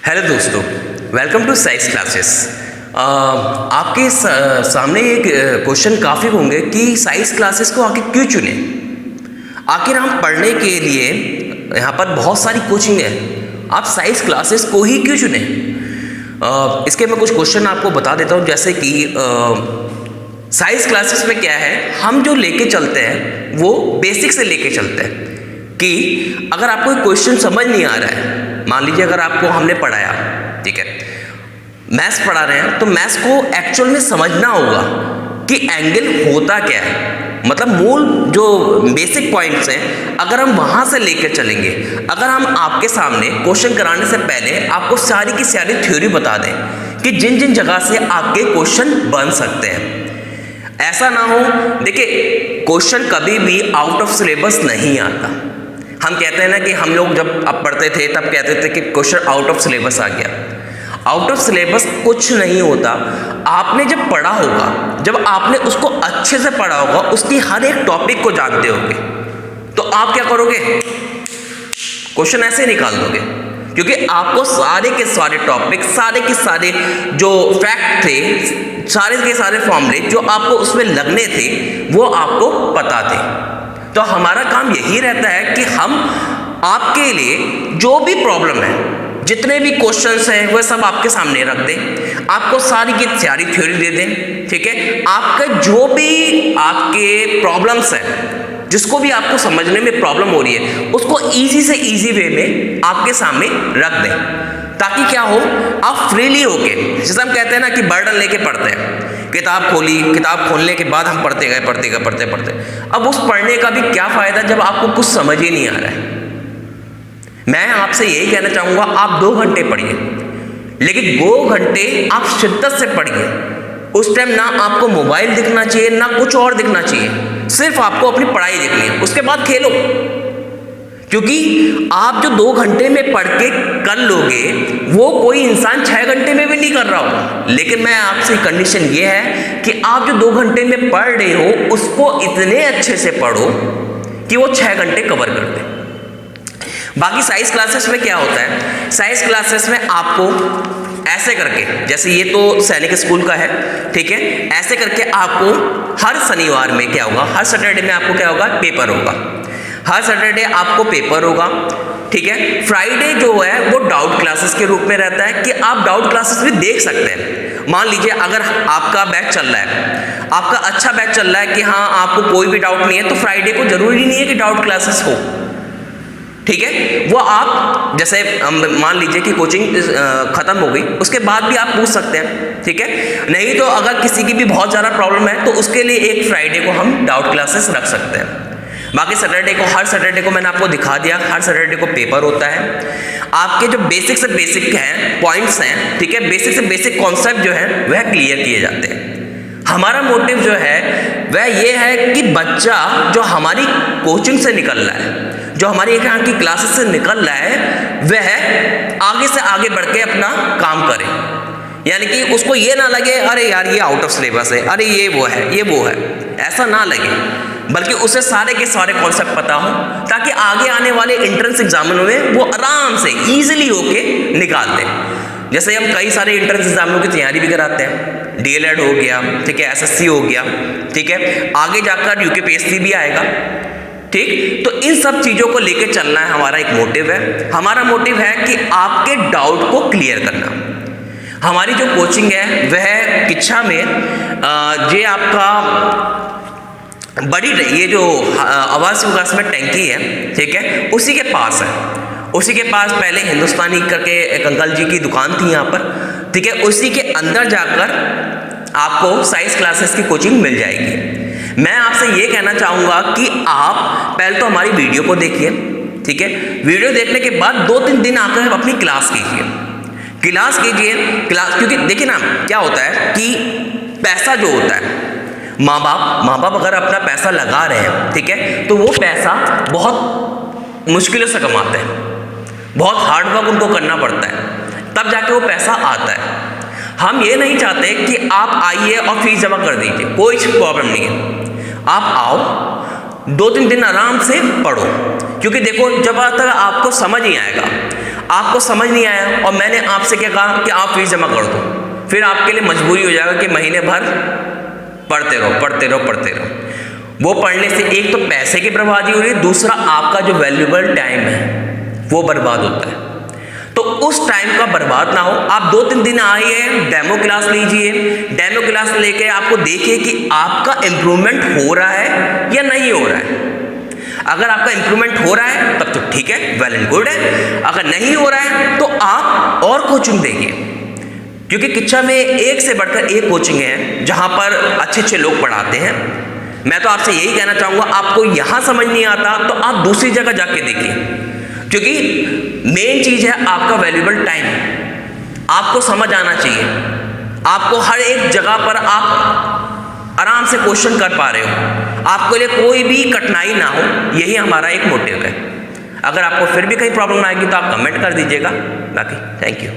Hello दोस्तों, welcome to science classes. आपके सामने एक क्वेश्चन काफ़ी होंगे कि साइंस क्लासेस को आखिर क्यों चुने। आखिर हम पढ़ने के लिए यहाँ पर बहुत सारी कोचिंग है, आप साइंस क्लासेस को ही क्यों चुने। इसके मैं कुछ क्वेश्चन आपको बता देता हूँ। जैसे कि साइंस क्लासेस में क्या है, हम जो लेके चलते हैं वो बेसिक से लेके चलते हैं कि अगर आपको कोई क्वेश्चन समझ नहीं आ रहा है, मान लीजिए अगर आपको हमने पढ़ाया, ठीक है, मैथ्स पढ़ा रहे हैं, तो मैथ्स को एक्चुअल में समझना होगा कि एंगल होता क्या है। मतलब मूल जो बेसिक पॉइंट्स हैं, अगर हम वहाँ से लेकर चलेंगे, अगर हम आपके सामने क्वेश्चन कराने से पहले आपको सारी की सारी थ्योरी बता दें कि जिन जिन जगह से आपके क्वेश्चन बन सकते हैं, ऐसा ना हो। देखिए, क्वेश्चन कभी भी आउट ऑफ सिलेबस नहीं आता। हम कहते हैं ना कि हम लोग जब अब पढ़ते थे तब कहते थे कि क्वेश्चन आउट ऑफ सिलेबस आ गया। आउट ऑफ सिलेबस कुछ नहीं होता। आपने जब पढ़ा होगा, जब आपने उसको अच्छे से पढ़ा होगा, उसकी हर एक टॉपिक को जानते होंगे, तो आप क्या करोगे, क्वेश्चन ऐसे निकाल दोगे, क्योंकि आपको सारे के सारे टॉपिक, सारे के सारे जो फैक्ट थे, सारे के सारे फॉर्मूले जो आपको उसमें लगने थे वो आपको पता थे। तो हमारा काम यही रहता है कि हम आपके लिए जो भी प्रॉब्लम है, जितने भी क्वेश्चंस हैं, वह सब आपके सामने रख दें, आपको सारी की सारी थ्योरी दे दें, ठीक है। आपका जो भी आपके प्रॉब्लम्स हैं, जिसको भी आपको समझने में प्रॉब्लम हो रही है, उसको इजी से इजी वे में आपके सामने रख दें, ताकि क्या हो, आप फ्रीली होके, जैसे हम कहते हैं ना कि बर्डन लेके पढ़ते हैं, किताब खोली, किताब खोलने के बाद हम पढ़ते गए। अब उस पढ़ने का भी क्या फ़ायदा जब आपको कुछ समझ ही नहीं आ रहा है। मैं आपसे यही कहना चाहूँगा, आप 2 घंटे पढ़िए, लेकिन 2 घंटे आप शिद्दत से पढ़िए। उस टाइम ना आपको मोबाइल दिखना चाहिए, ना कुछ और दिखना चाहिए, सिर्फ आपको अपनी पढ़ाई देखनी है। उसके बाद खेलो, क्योंकि आप जो 2 घंटे में पढ़ के कर लोगे, वो कोई इंसान 6 घंटे में भी नहीं कर रहा होगा। लेकिन मैं आपसे कंडीशन ये है कि आप जो 2 घंटे में पढ़ रहे हो, उसको इतने अच्छे से पढ़ो कि वो 6 घंटे कवर कर दे। बाकी साइंस क्लासेस में क्या होता है, साइंस क्लासेस में आपको ऐसे करके, जैसे ये तो सैनिक स्कूल का है, ठीक है, ऐसे करके आपको हर शनिवार में क्या होगा, हर सैटरडे में आपको क्या होगा, पेपर होगा। हर सैटरडे आपको पेपर होगा, ठीक है। फ्राइडे जो है वो डाउट क्लासेस के रूप में रहता है कि आप डाउट क्लासेस भी देख सकते हैं। मान लीजिए अगर आपका बैच चल रहा है, आपका अच्छा बैच चल रहा है कि हाँ आपको कोई भी डाउट नहीं है, तो फ्राइडे को जरूरी नहीं है कि डाउट क्लासेस हो, ठीक है। वो आप जैसे मान लीजिए कि कोचिंग खत्म हो गई, उसके बाद भी आप पूछ सकते हैं, ठीक है। नहीं तो अगर किसी की भी बहुत ज़्यादा प्रॉब्लम है, तो उसके लिए एक फ्राइडे को हम डाउट क्लासेस रख सकते हैं। बाकी सैटरडे को, हर सैटरडे को मैंने आपको दिखा दिया, हर सैटरडे को पेपर होता है। आपके जो बेसिक से बेसिक हैं पॉइंट्स हैं, ठीक है, बेसिक से बेसिक कॉन्सेप्ट जो है वह क्लियर किए जाते हैं। हमारा मोटिव जो है वह ये है कि बच्चा जो हमारी कोचिंग से निकल रहा है, जो हमारी एक यहाँ की क्लासेस से निकल रहा है, वह आगे से आगे बढ़ के अपना काम करे। यानी कि उसको ये ना लगे अरे यार ये आउट ऑफ सिलेबस है, अरे ये वो है, ऐसा ना लगे, बल्कि उसे सारे के सारे कॉन्सेप्ट पता हो, ताकि आगे आने वाले एंट्रेंस एग्जामिनों में वो आराम से ईजिली होके निकाल दे। जैसे हम कई सारे एंट्रेंस एग्जामिनों की तैयारी भी कराते हैं, डीएलएड हो गया, ठीक है, एसएससी हो गया, ठीक है, आगे जाकर यूकेपीएससी भी आएगा, ठीक। तो इन सब चीज़ों को लेकर चलना है, हमारा एक मोटिव है। हमारा मोटिव है कि आपके डाउट को क्लियर करना। हमारी जो कोचिंग है वह किच्छा में ये आपका बड़ी, ये जो आवासीय विकास में टैंकी है, ठीक है, उसी के पास है। उसी के पास पहले हिंदुस्तानी करके एक अंकल जी की दुकान थी यहाँ पर, ठीक है। उसी के अंदर जाकर आपको साइंस क्लासेस की कोचिंग मिल जाएगी। मैं आपसे ये कहना चाहूँगा कि आप पहले तो हमारी वीडियो को देखिए, ठीक है। वीडियो देखने के बाद 2-3 दिन आकर अपनी क्लास कीजिए, क्योंकि देखिए ना क्या होता है कि पैसा जो होता है, माँ बाप अगर अपना पैसा लगा रहे हैं, ठीक है, तो वो पैसा बहुत मुश्किलों से कमाते हैं, बहुत हार्ड वर्क उनको करना पड़ता है, तब जाके वो पैसा आता है। हम ये नहीं चाहते कि आप आइए और फीस जमा कर दीजिए, कोई प्रॉब्लम नहीं है। आप आओ, 2-3 दिन आराम से पढ़ो, क्योंकि देखो जब तक आपको समझ नहीं आएगा, आपको समझ नहीं आया और मैंने आपसे क्या कहा कि आप फीस जमा कर दो, फिर आपके लिए मजबूरी हो जाएगा कि महीने भर पढ़ते रहो पढ़ते रहो पढ़ते रहो। वो पढ़ने से एक तो पैसे की बर्बादी हो रही है, दूसरा आपका जो वैल्यूएबल टाइम है वो बर्बाद होता है। तो उस टाइम का बर्बाद ना हो, आप 2-3 दिन आइए, डेमो क्लास लीजिए, डेमो क्लास लेके आपको देखिए कि आपका इम्प्रूवमेंट हो रहा है या नहीं हो रहा है। अगर आपका इम्प्रूवमेंट हो रहा है तब तो ठीक है, वेल एंड गुड है। अगर नहीं हो रहा है तो आप और कोचिंग देखिए, क्योंकि किच्छा में एक से बढ़कर एक कोचिंग है जहां पर अच्छे अच्छे लोग पढ़ाते हैं। मैं तो आपसे यही कहना चाहूँगा, आपको यहाँ समझ नहीं आता तो आप दूसरी जगह जाके देखिए, क्योंकि मेन चीज़ है आपका वैल्यूएबल टाइम। आपको समझ आना चाहिए, आपको हर एक जगह पर आप आराम से क्वेश्चन कर पा रहे हो, आपके लिए कोई भी कठिनाई ना हो, यही हमारा एक मोटिव है। अगर आपको फिर भी कहीं प्रॉब्लम आएगी तो आप कमेंट कर दीजिएगा। बाकी थैंक यू।